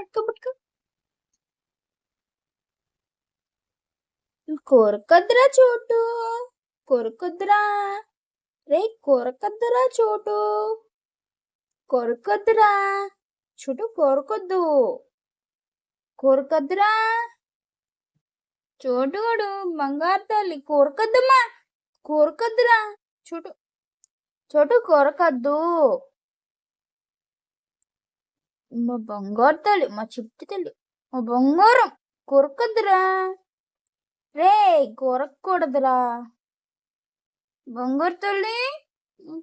పట్టుకో పట్టుకో. కొరకొద్దురా చోటు, కొరకొద్దురా. రే కొరకొద్దురా చోటు, కొరకొద్దురా. చోటు కొరకొద్దు, కొరకొద్దురా. చోటుగాడు బంగారు తల్లి కొరకొద్దమ్మా, కొరకొద్దురా. చోటు, చోటు కొరకొద్దు. మా బంగారు తల్లి, మా చిట్టి తల్లి, మా బంగారం కొరకొద్దురా. రే కొరక్కూడదురా. బంగారు తల్లి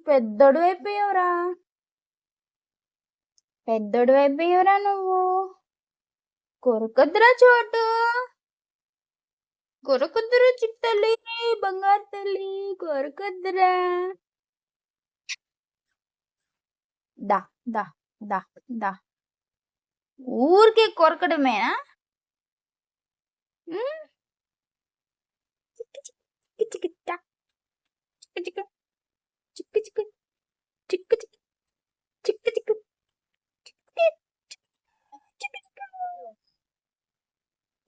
పెద్దోడు అయిపోయావురా, పెద్దోడు అయిపోయావురా నువ్వు. కొరకొద్దురా చోటు, కొరకొద్దురా చిట్టి తల్లి, బంగారు తల్లి కొరకొద్దురా. దా దా దా దా. ఊరికే కొరకడమేనా? చిక్కి చిక్కి చిక్కి టా, చిక్కి చిక్కి చిక్కి చిక్కి చిక్కి చిక్కి చిక్కి చిక్కి.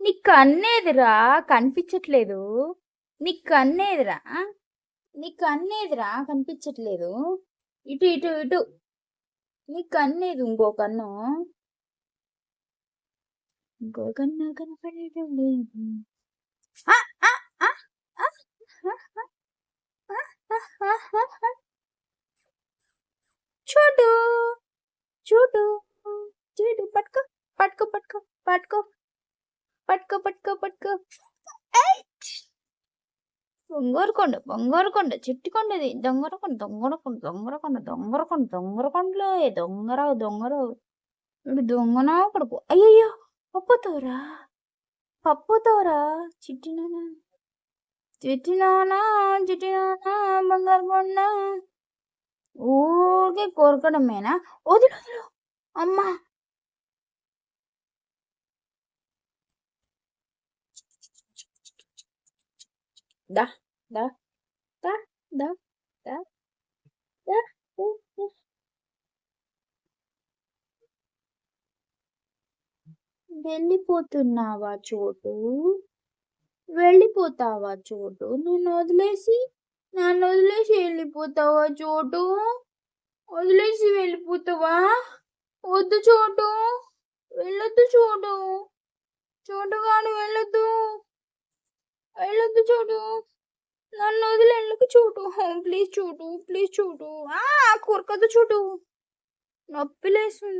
నీ కన్నేదిరా కనిపించట్లేదు, నీ కన్నేదిరా, నీ కన్నేదిరా కనిపించట్లేదు. ఇటు ఇటు ఇటు, నీ కన్నేది, ఇంకో కన్ను, ఇంకో కన్ను కనపడటం లేదు. చూడు చూడు చూడు, పట్టుకో పట్టుకో పట్టుకో పట్టుకో పట్టుకో పట్టుకో పట్టుకో. బొంగోరకొండ బొంగోరకొండ చిట్టికొండది, దొంగరకొండ దొంగరకొండ దొంగరకొండ దొంగరకొండ దొంగరకొండలో దొంగరావు దొంగరావు. ఇప్పుడు దొంగనా కొడుకు. అయ్యయ్యో పప్పుతోరా, పప్పుతోరా. చిట్టినానా చిట్టినానా చిట్టినానా బంగారు కొండ. ఊరికే కోరకడమేనా? వదిలు వదిలు అమ్మా. దా దా దా దా దా దా. వెళ్ళిపోతున్నావా చోటు, వెళ్ళిపోతావా చోటు. నన్ను వదిలేసి వెళ్ళిపోతావా చోటు, వదిలేసి వెళ్ళిపోతావా? వద్దు చోటు, వెళ్ళొద్దు చోటు, చోటుగాడు వెళ్ళొద్దు, వెళ్ళొద్దు చోటు. నన్ను వదిలి వెళ్ళకు చోటు, ప్లీజ్ చోటు, ప్లీజ్ చోటు. కొరకదు చోటు, నొప్పి లేస్తుంది.